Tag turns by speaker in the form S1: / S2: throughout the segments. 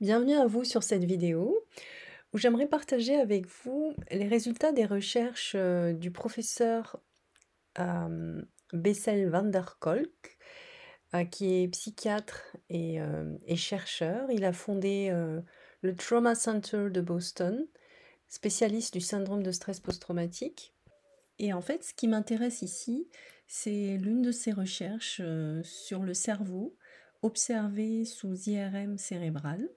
S1: Bienvenue à vous sur cette vidéo où j'aimerais partager avec vous les résultats des recherches du professeur Bessel van der Kolk, qui est psychiatre et chercheur. Il a fondé le Trauma Center de Boston, spécialiste du syndrome de stress post-traumatique. Et en fait, ce qui m'intéresse ici, c'est l'une de ses recherches sur le cerveau observé sous IRM cérébral,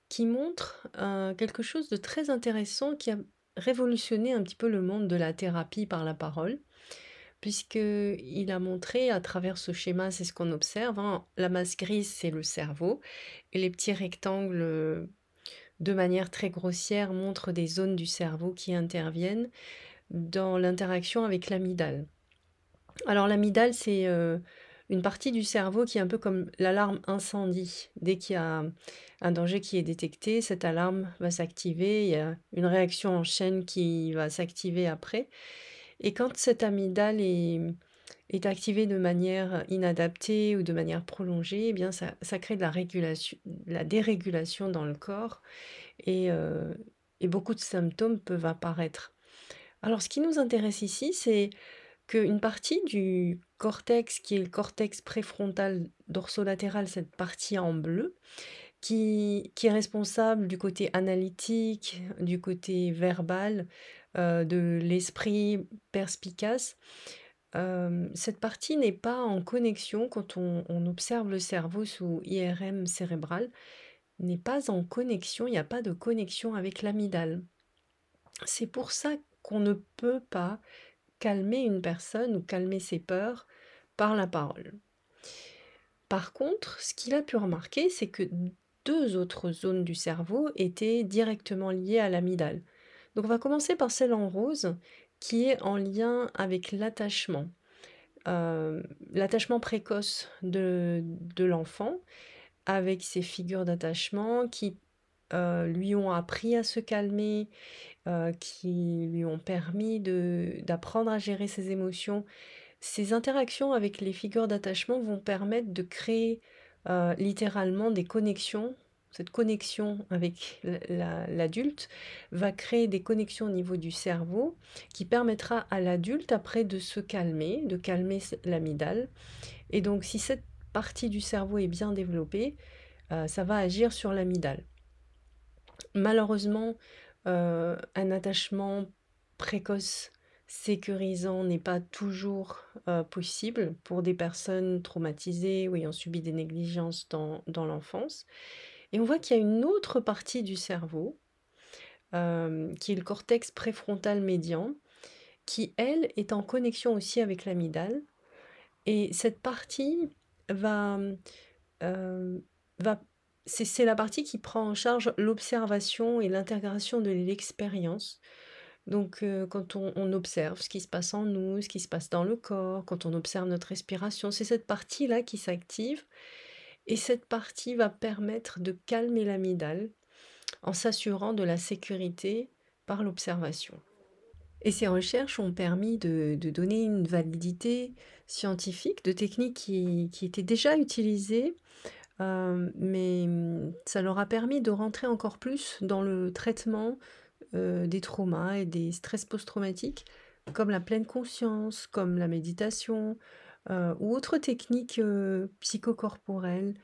S1: qui montre quelque chose de très intéressant qui a révolutionné un petit peu le monde de la thérapie par la parole, puisqu'il a montré à travers ce schéma, c'est ce qu'on observe, hein, la masse grise, c'est le cerveau, et les petits rectangles, de manière très grossière, montrent des zones du cerveau qui interviennent dans l'interaction avec l'amygdale. Alors l'amygdale, c'est une partie du cerveau qui est un peu comme l'alarme incendie. Dès qu'il y a un danger qui est détecté, cette alarme va s'activer, il y a une réaction en chaîne qui va s'activer après. Et quand cette amygdale est activée de manière inadaptée ou de manière prolongée, eh bien ça crée de la dérégulation dans le corps et, euh, et beaucoup de symptômes peuvent apparaître. Alors ce qui nous intéresse ici, c'est qu'une partie du cortex, qui est le cortex préfrontal dorsolatéral, cette partie en bleu, qui est responsable du côté analytique, du côté verbal, de l'esprit perspicace, cette partie n'est pas en connexion quand on observe le cerveau sous IRM cérébral, n'est pas en connexion, il n'y a pas de connexion avec l'amygdale. C'est pour ça qu'on ne peut pas calmer une personne ou calmer ses peurs par la parole. Par contre, ce qu'il a pu remarquer, c'est que deux autres zones du cerveau étaient directement liées à l'amygdale. Donc on va commencer par celle en rose, qui est en lien avec l'attachement. L'attachement précoce de l'enfant, avec ses figures d'attachement qui lui ont appris à se calmer, qui lui ont permis d'apprendre à gérer ses émotions. Ces interactions avec les figures d'attachement vont permettre de créer littéralement des connexions. Cette connexion avec l'adulte va créer des connexions au niveau du cerveau qui permettra à l'adulte après de se calmer, de calmer l'amygdale. Et donc si cette partie du cerveau est bien développée, ça va agir sur l'amygdale. Malheureusement, un attachement précoce sécurisant n'est pas toujours, possible pour des personnes traumatisées ou ayant subi des négligences dans l'enfance. Et on voit qu'il y a une autre partie du cerveau, qui est le cortex préfrontal médian, qui elle est en connexion aussi avec l'amygdale. Et cette partie va, va c'est la partie qui prend en charge l'observation et l'intégration de l'expérience. Donc, quand on observe ce qui se passe en nous, ce qui se passe dans le corps, quand on observe notre respiration, c'est cette partie-là qui s'active et cette partie va permettre de calmer l'amygdale en s'assurant de la sécurité par l'observation. Et ces recherches ont permis de donner une validité scientifique de techniques qui étaient déjà utilisées, mais ça leur a permis de rentrer encore plus dans le traitement, des traumas et des stress post-traumatiques, comme la pleine conscience, comme la méditation, ou autres techniques, psychocorporelles,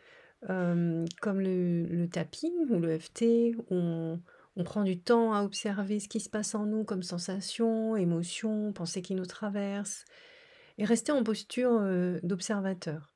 S1: comme le tapping ou le EFT, où on prend du temps à observer ce qui se passe en nous comme sensations, émotions, pensées qui nous traversent et rester en posture, d'observateur.